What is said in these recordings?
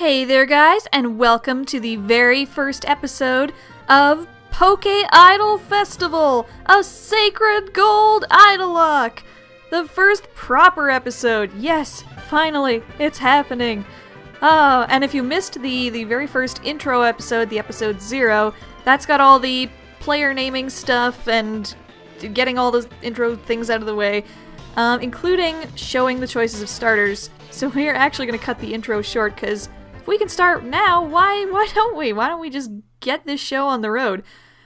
Hey there guys, and welcome to the very first episode of Poké-Idol Festival, a sacred gold Idolocke! The first proper episode, yes, finally, it's happening! Oh, and if you missed the very first intro episode, the episode 0, that's got all the player naming stuff and getting all the intro things out of the way, including showing the choices of starters. So we're actually going to cut the intro short, because if we can start now, why don't we? Why don't we just get this show on the road?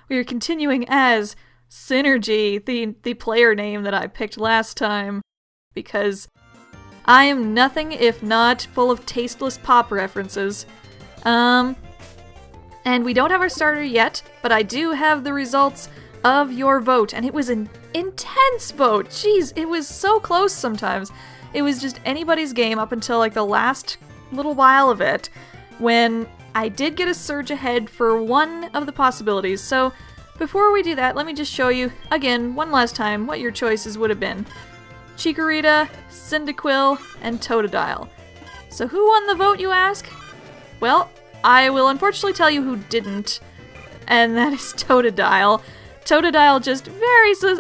We are continuing as Synergy, the player name that I picked last time, because I am nothing if not full of tasteless pop references. And we don't have our starter yet, but I do have the results of your vote, and it was an intense vote. Jeez, it was so close sometimes. It was just anybody's game up until like the last little while of it, when I did get a surge ahead for one of the possibilities. So before we do that, let me just show you again one last time what your choices would have been: Chikorita, Cyndaquil, and Totodile. So who won the vote, you ask? Well, I will unfortunately tell you who didn't, and that is Totodile. Totodile just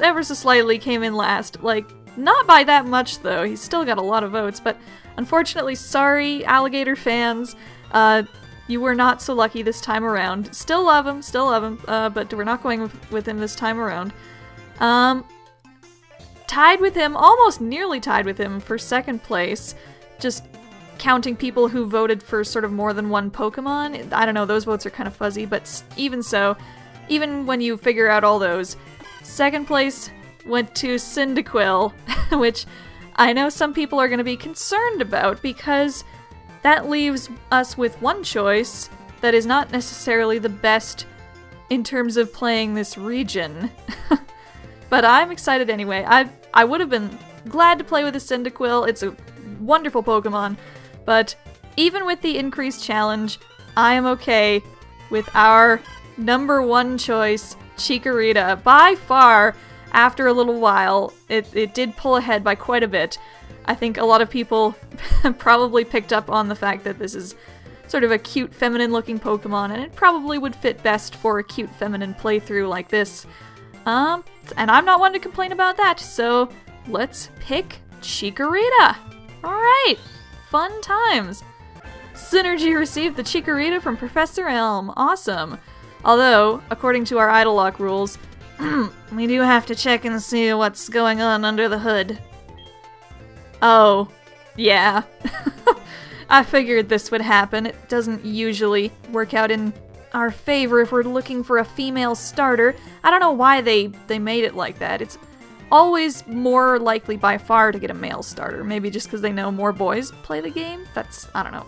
ever so slightly came in last. Like, not by that much though, he's still got a lot of votes, but unfortunately, sorry, alligator fans, you were not so lucky this time around. Still love him, but we're not going with him this time around. Tied with him, almost nearly tied with him for second place, just counting people who voted for sort of more than one Pokemon. I don't know, those votes are kind of fuzzy, but even so, even when you figure out all those, second place went to Cyndaquil, which I know some people are going to be concerned about, because that leaves us with one choice that is not necessarily the best in terms of playing this region. But I'm excited anyway. I would have been glad to play with a Cyndaquil. It's a wonderful Pokemon, but even with the increased challenge, I am okay with our number one choice, Chikorita. By far, after a little while, it did pull ahead by quite a bit. I think a lot of people probably picked up on the fact that this is sort of a cute, feminine-looking Pokemon, and it probably would fit best for a cute, feminine playthrough like this. And I'm not one to complain about that, so let's pick Chikorita! Alright, fun times! Synergy received the Chikorita from Professor Elm. Awesome! Although, according to our Idolocke rules, we do have to check and see what's going on under the hood. Oh, yeah. I figured this would happen. It doesn't usually work out in our favor if we're looking for a female starter. I don't know why they made it like that. It's always more likely by far to get a male starter. Maybe just because they know more boys play the game? I don't know.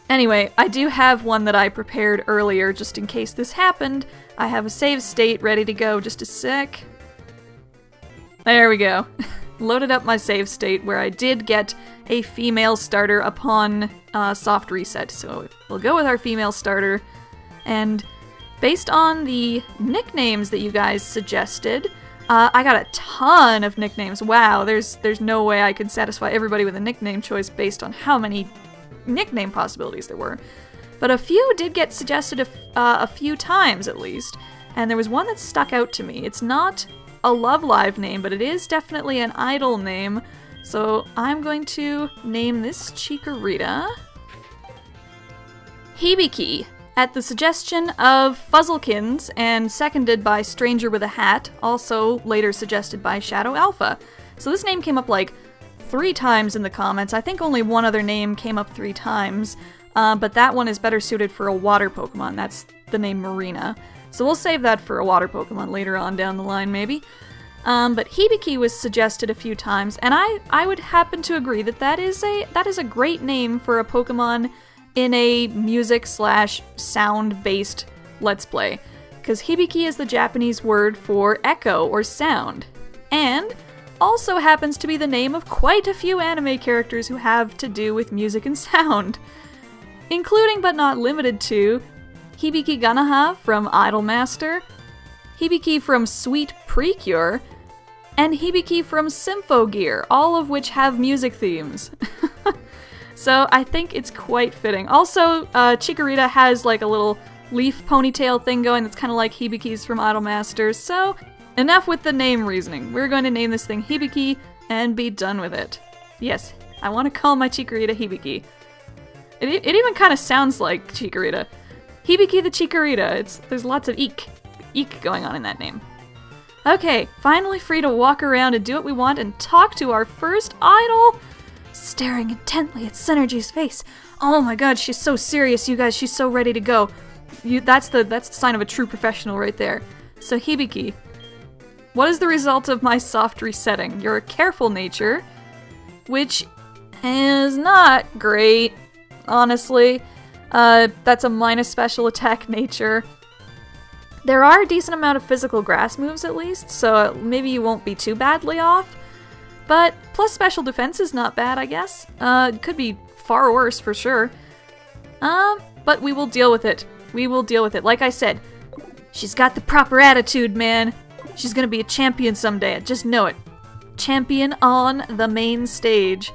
Anyway, I do have one that I prepared earlier just in case this happened. I have a save state ready to go. Just a sec. There we go. Loaded up my save state where I did get a female starter upon soft reset. So we'll go with our female starter. And based on the nicknames that you guys suggested, I got a ton of nicknames. Wow, there's no way I can satisfy everybody with a nickname choice based on how many nickname possibilities there were. But a few did get suggested a few times at least, and there was one that stuck out to me. It's not a Love Live name, but it is definitely an idol name, so I'm going to name this Chikorita Hibiki, at the suggestion of Fuzzlekins and seconded by Stranger with a Hat, also later suggested by Shadow Alpha. So this name came up like 3 times in the comments. I think only one other name came up 3 times, but that one is better suited for a water Pokemon. That's the name Marina. So we'll save that for a water Pokemon later on down the line, maybe. But Hibiki was suggested a few times, and I would happen to agree that that is a great name for a Pokemon in a music/sound-based Let's Play, because Hibiki is the Japanese word for echo or sound, and also happens to be the name of quite a few anime characters who have to do with music and sound, including but not limited to Hibiki Ganaha from Idolmaster, Hibiki from Sweet Precure, and Hibiki from Symphogear, all of which have music themes. So I think it's quite fitting. Also, Chikorita has like a little leaf ponytail thing going that's kind of like Hibiki's from Idolmasters, so enough with the name reasoning. We're going to name this thing Hibiki and be done with it. Yes, I want to call my Chikorita Hibiki. It even kind of sounds like Chikorita. Hibiki the Chikorita. There's lots of eek going on in that name. Okay, finally free to walk around and do what we want and talk to our first idol. Staring intently at Synergy's face. Oh my god, she's so serious, you guys. She's so ready to go. That's the sign of a true professional right there. So Hibiki, what is the result of my soft resetting? You're a careful nature, which is not great, honestly. That's a minus special attack nature. There are a decent amount of physical grass moves at least, so maybe you won't be too badly off. But plus special defense is not bad, I guess. It could be far worse for sure. But we will deal with it. We will deal with it. Like I said, she's got the proper attitude, man. She's gonna be a champion someday. I just know it. Champion on the main stage.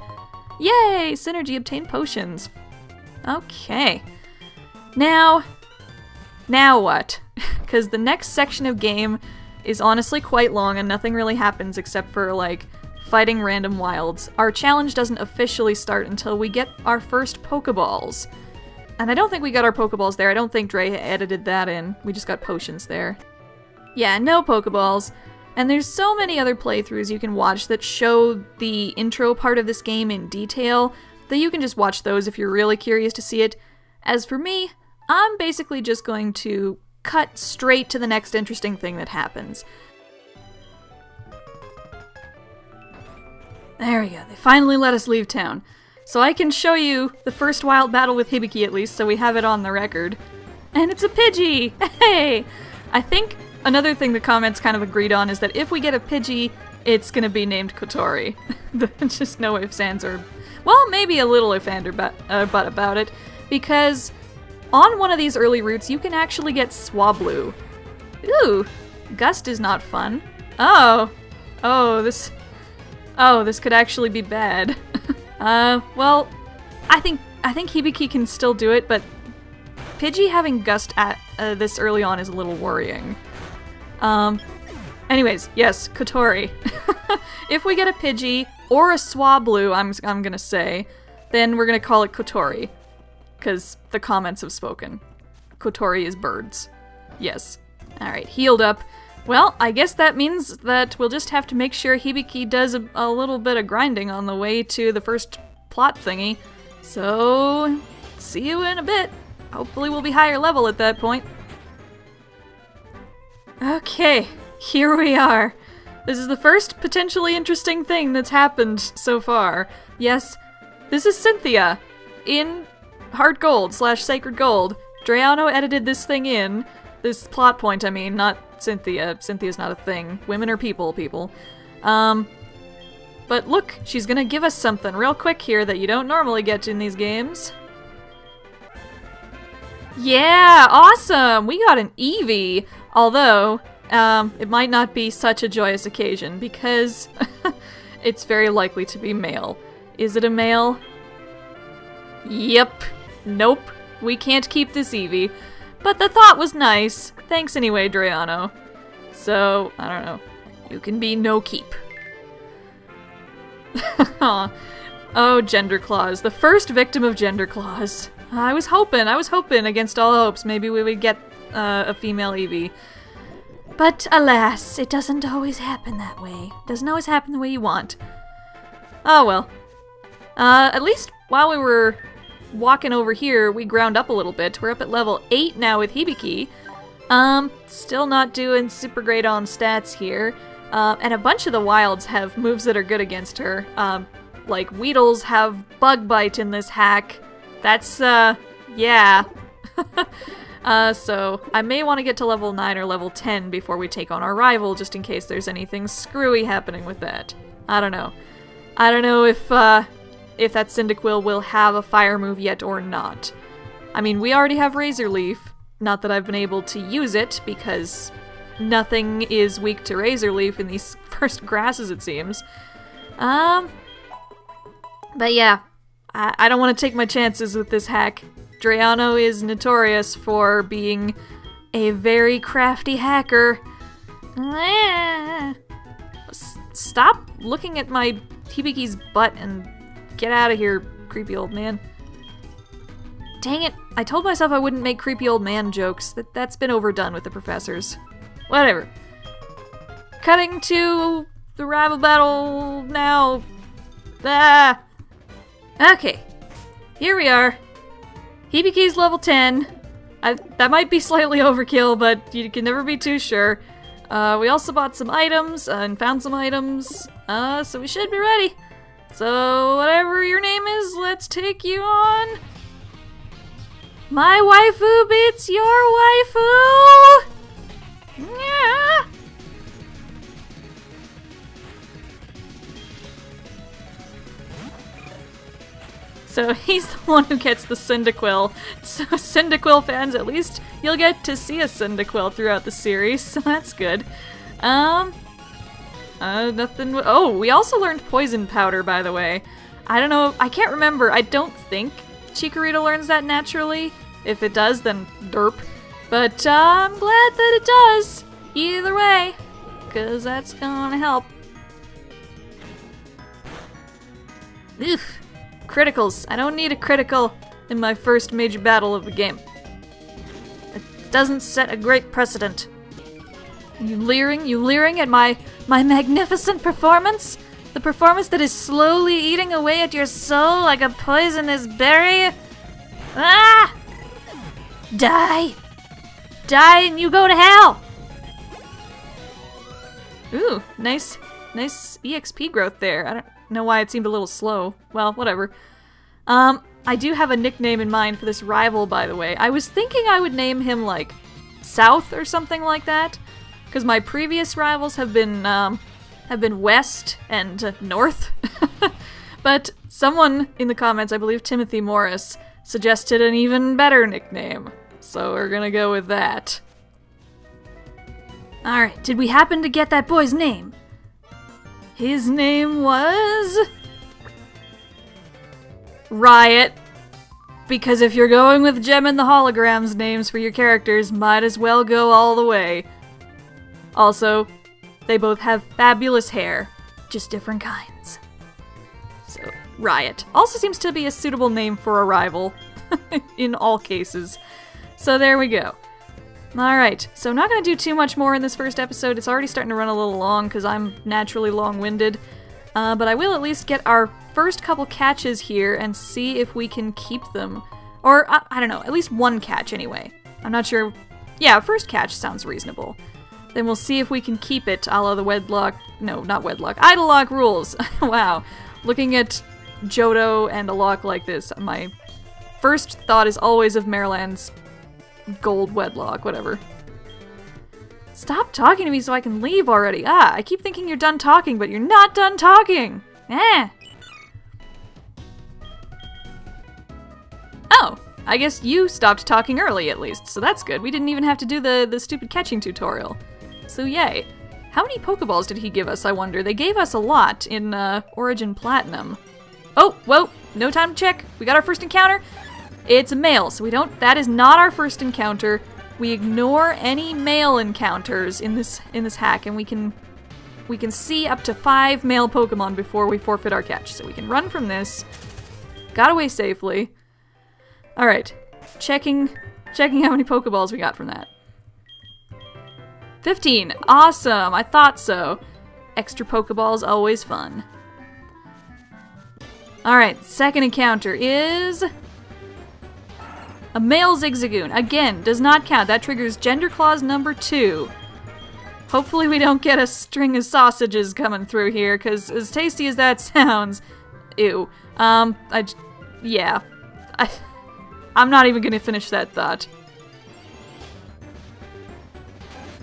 Yay! Synergy obtained potions. Okay. Now what? Because the next section of game is honestly quite long and nothing really happens except for, like, fighting random wilds. Our challenge doesn't officially start until we get our first Pokeballs. And I don't think we got our Pokeballs there. I don't think Dre edited that in. We just got potions there. Yeah, no Pokeballs. And there's so many other playthroughs you can watch that show the intro part of this game in detail that you can just watch those if you're really curious to see it. As for me, I'm basically just going to cut straight to the next interesting thing that happens. There we go. They finally let us leave town. So I can show you the first wild battle with Hibiki at least, so we have it on the record. And it's a Pidgey! Hey! I think another thing the comments kind of agreed on is that if we get a Pidgey, it's gonna be named Kotori. Just no ifs, ands, or... Well, maybe a little if and or but about it, because on one of these early routes you can actually get Swablu. Ooh! Gust is not fun. Oh, this could actually be bad. Well, I think Hibiki can still do it, but Pidgey having Gust at this early on is a little worrying. Anyways, yes, Kotori. If we get a Pidgey or a Swablu, I'm gonna say, then we're gonna call it Kotori, because the comments have spoken. Kotori is birds. Yes. All right, healed up. Well, I guess that means that we'll just have to make sure Hibiki does a little bit of grinding on the way to the first plot thingy. So, see you in a bit. Hopefully we'll be higher level at that point. Okay, here we are. This is the first potentially interesting thing that's happened so far. Yes, this is Cynthia in Heart Gold / Sacred Gold. Drayano edited this thing in. This plot point, I mean, not Cynthia. Cynthia's not a thing. Women are people. But look, she's gonna give us something real quick here that you don't normally get in these games. Yeah, awesome! We got an Eevee! Although, it might not be such a joyous occasion because it's very likely to be male. Is it a male? Yep. Nope. We can't keep this Eevee. But the thought was nice. Thanks anyway, Drayano. So, I don't know. You can be no keep. Oh, Gender Claws. The first victim of Gender Claws. I was hoping against all hopes maybe we would get a female Eevee. But alas, it doesn't always happen that way. Doesn't always happen the way you want. Oh well. At least while we were walking over here, we ground up a little bit. We're up at level 8 now with Hibiki. Still not doing super great on stats here. And a bunch of the wilds have moves that are good against her. Like Weedles have Bug Bite in this hack. That's, yeah. So I may want to get to level 9 or level 10 before we take on our rival, just in case there's anything screwy happening with that. I don't know. I don't know if that Cyndaquil will have a fire move yet or not. I mean, we already have Razor Leaf. Not that I've been able to use it, because nothing is weak to Razor Leaf in these first grasses, it seems. But yeah, I don't want to take my chances with this hack. Drayano is notorious for being a very crafty hacker. Stop looking at my Hibiki's butt and get out of here, creepy old man. Dang it, I told myself I wouldn't make creepy old man jokes. That's been overdone with the professors. Whatever. Cutting to the rival battle now. Ah! Okay, here we are. Hibiki's level 10. That might be slightly overkill, but you can never be too sure. We also bought some items and found some items, so we should be ready. So whatever your name is, let's take you on. My waifu beats your waifu! Yeah. So he's the one who gets the Cyndaquil. So Cyndaquil fans, at least you'll get to see a Cyndaquil throughout the series, so that's good. Nothing. Oh, we also learned Poison Powder, by the way. I don't know, I can't remember. I don't think Chikorita learns that naturally. If it does, then derp. But I'm glad that it does. Either way, because that's gonna help. Oof. Criticals. I don't need a critical in my first major battle of the game. It doesn't set a great precedent. You leering? You leering at my magnificent performance? The performance that is slowly eating away at your soul like a poisonous berry? Ah! Die! Die and you go to hell! Ooh, nice EXP growth there. I don't know why it seemed a little slow. Well, whatever. I do have a nickname in mind for this rival, by the way. I was thinking I would name him, like, South or something like that. Because my previous rivals have been West and North. But someone in the comments, I believe Timothy Morris, suggested an even better nickname. So we're gonna go with that. Alright, did we happen to get that boy's name? His name was... Riot. Because if you're going with Gem and the Holograms names for your characters, might as well go all the way. Also, they both have fabulous hair, just different kinds. So, Riot. Also seems to be a suitable name for a rival, in all cases. So there we go. Alright, so I'm not going to do too much more in this first episode. It's already starting to run a little long because I'm naturally long-winded. But I will at least get our first couple catches here and see if we can keep them. Or, I don't know, at least one catch anyway. I'm not sure. Yeah, first catch sounds reasonable. Then we'll see if we can keep it a la the Wedlock. No, not Wedlock. Idolocke rules. Wow. Looking at Johto and a lock like this, my first thought is always of Maryland's Gold Wedlock, whatever. Stop talking to me so I can leave already. Ah, I keep thinking you're done talking, but you're not done talking. Eh. Oh, I guess you stopped talking early at least, so that's good. We didn't even have to do the stupid catching tutorial. So yay. How many Pokeballs did he give us, I wonder? They gave us a lot in Origin Platinum. Oh, whoa, no time to check. We got our first encounter. It's a male, so that is not our first encounter. We ignore any male encounters in this hack, and we can see up to 5 male Pokemon before we forfeit our catch. So we can run from this. Got away safely. Alright, checking how many Pokeballs we got from that. 15! Awesome! I thought so. Extra Pokeballs, always fun. Alright, second encounter is... a male Zigzagoon. Again, does not count. That triggers Gender Clause number 2. Hopefully we don't get a string of sausages coming through here, because as tasty as that sounds... Ew. Yeah. I'm not even gonna finish that thought.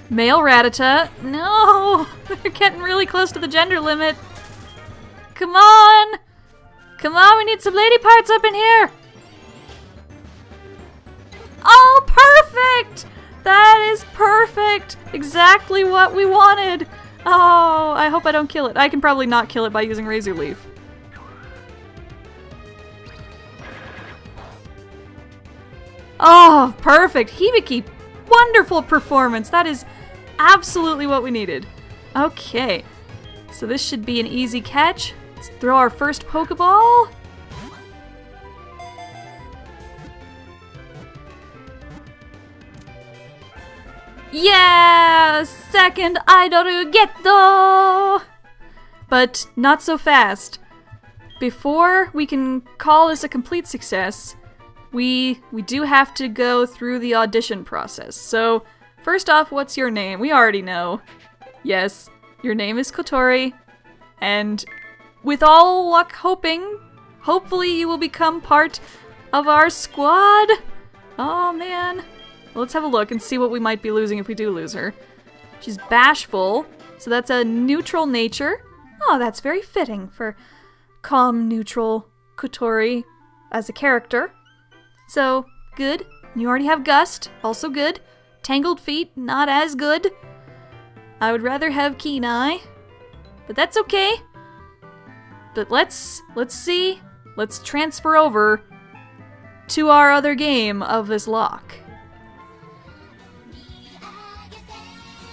Male Rattata. No! They're getting really close to the gender limit. Come on! Come on, we need some lady parts up in here! Oh, perfect! That is perfect! Exactly what we wanted! Oh, I hope I don't kill it. I can probably not kill it by using Razor Leaf. Oh, perfect. Hibiki, wonderful performance. That is absolutely what we needed. Okay, so this should be an easy catch. Let's throw our first Pokeball. Yeah! Second Idolocke! But not so fast. Before we can call this a complete success, we do have to go through the audition process. So, first off, what's your name? We already know. Yes, your name is Kotori, and with all luck hopefully you will become part of our squad. Oh man. Well, let's have a look and see what we might be losing if we do lose her. She's bashful, so that's a neutral nature. Oh, that's very fitting for calm, neutral Kotori as a character. So, good. You already have Gust, also good. Tangled Feet, not as good. I would rather have Keen Eye, but that's okay. But let's see. Let's transfer over to our other game of this lock.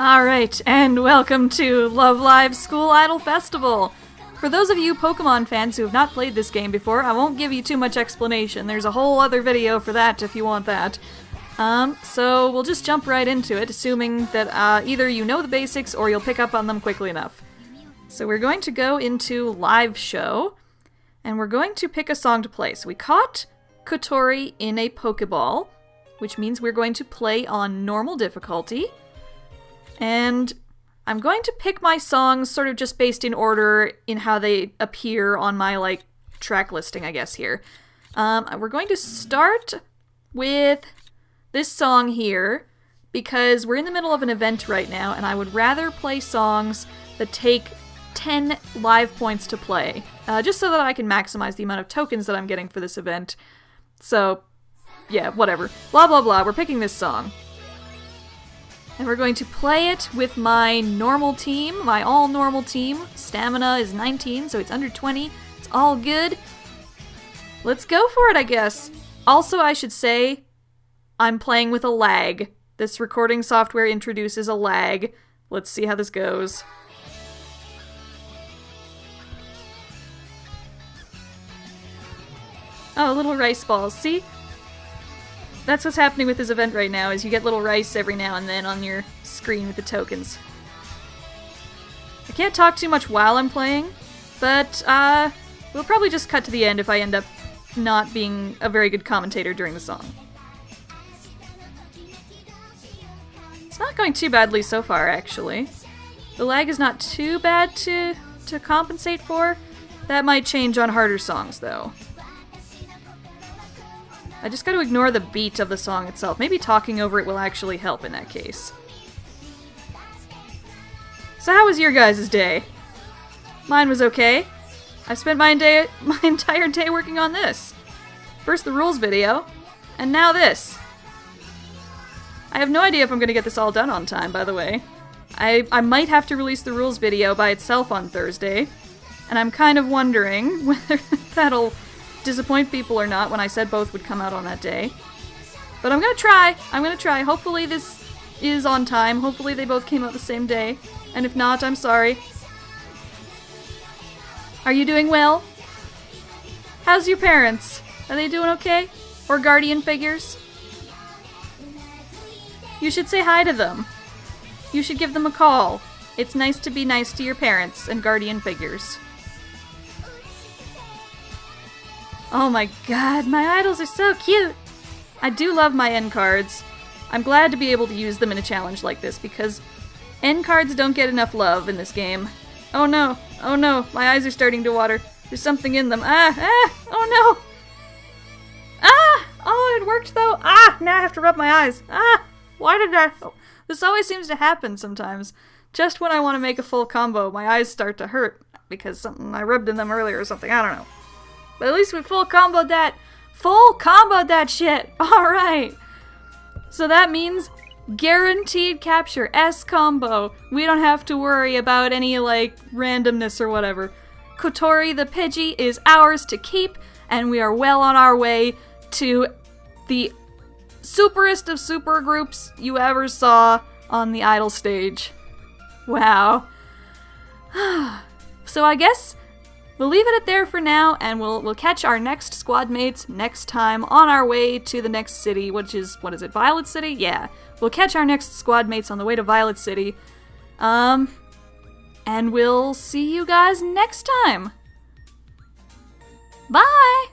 Alright, and welcome to Love Live School Idol Festival! For those of you Pokemon fans who have not played this game before, I won't give you too much explanation. There's a whole other video for that if you want that. So we'll just jump right into it, assuming that either you know the basics or you'll pick up on them quickly enough. So we're going to go into Live Show, and we're going to pick a song to play. So we caught Kotori in a Pokeball, which means we're going to play on normal difficulty. And I'm going to pick my songs sort of just based in order in how they appear on my, track listing, I guess, here. We're going to start with this song here, because we're in the middle of an event right now, and I would rather play songs that take 10 live points to play, just so that I can maximize the amount of tokens that I'm getting for this event. So, yeah, whatever. Blah, blah, blah. We're picking this song. And we're going to play it with my normal team, my all-normal team. Stamina is 19, so it's under 20. It's all good. Let's go for it, I guess. Also, I should say, I'm playing with a lag. This recording software introduces a lag. Let's see how this goes. Oh, little rice balls. See? That's what's happening with this event right now, is you get little rice every now and then on your screen with the tokens. I can't talk too much while I'm playing, but we'll probably just cut to the end if I end up not being a very good commentator during the song. It's not going too badly so far, actually. The lag is not too bad to compensate for. That might change on harder songs, though. I just gotta ignore the beat of the song itself. Maybe talking over it will actually help in that case. So how was your guys' day? Mine was okay. I spent my entire day working on this. First the rules video, and now this. I have no idea if I'm gonna get this all done on time, by the way. I might have to release the rules video by itself on Thursday, and I'm kind of wondering whether that'll disappoint people or not when I said both would come out on that day. But I'm gonna try. Hopefully this is on time. Hopefully they both came out the same day. And if not, I'm sorry. Are you doing well? How's your parents? Are they doing okay? Or guardian figures? You should say hi to them. You should give them a call. It's nice to be nice to your parents and guardian figures. Oh my god, my idols are so cute! I do love my end cards. I'm glad to be able to use them in a challenge like this, because end cards don't get enough love in this game. Oh no, my eyes are starting to water. There's something in them. Oh no! Oh, it worked though! Now I have to rub my eyes. Why did that? Oh, this always seems to happen sometimes. Just when I want to make a full combo, my eyes start to hurt, because I rubbed in them earlier or something, I don't know. But at least we full comboed that shit! Alright! So that means guaranteed capture, S combo. We don't have to worry about any, randomness or whatever. Kotori the Pidgey is ours to keep, and we are well on our way to the superest of super groups you ever saw on the Idol stage. Wow. So I guess we'll leave it at there for now, and we'll catch our next squad mates next time on our way to the next city, which is, what is it, Violet City? Yeah. We'll catch our next squad mates on the way to Violet City. And we'll see you guys next time. Bye!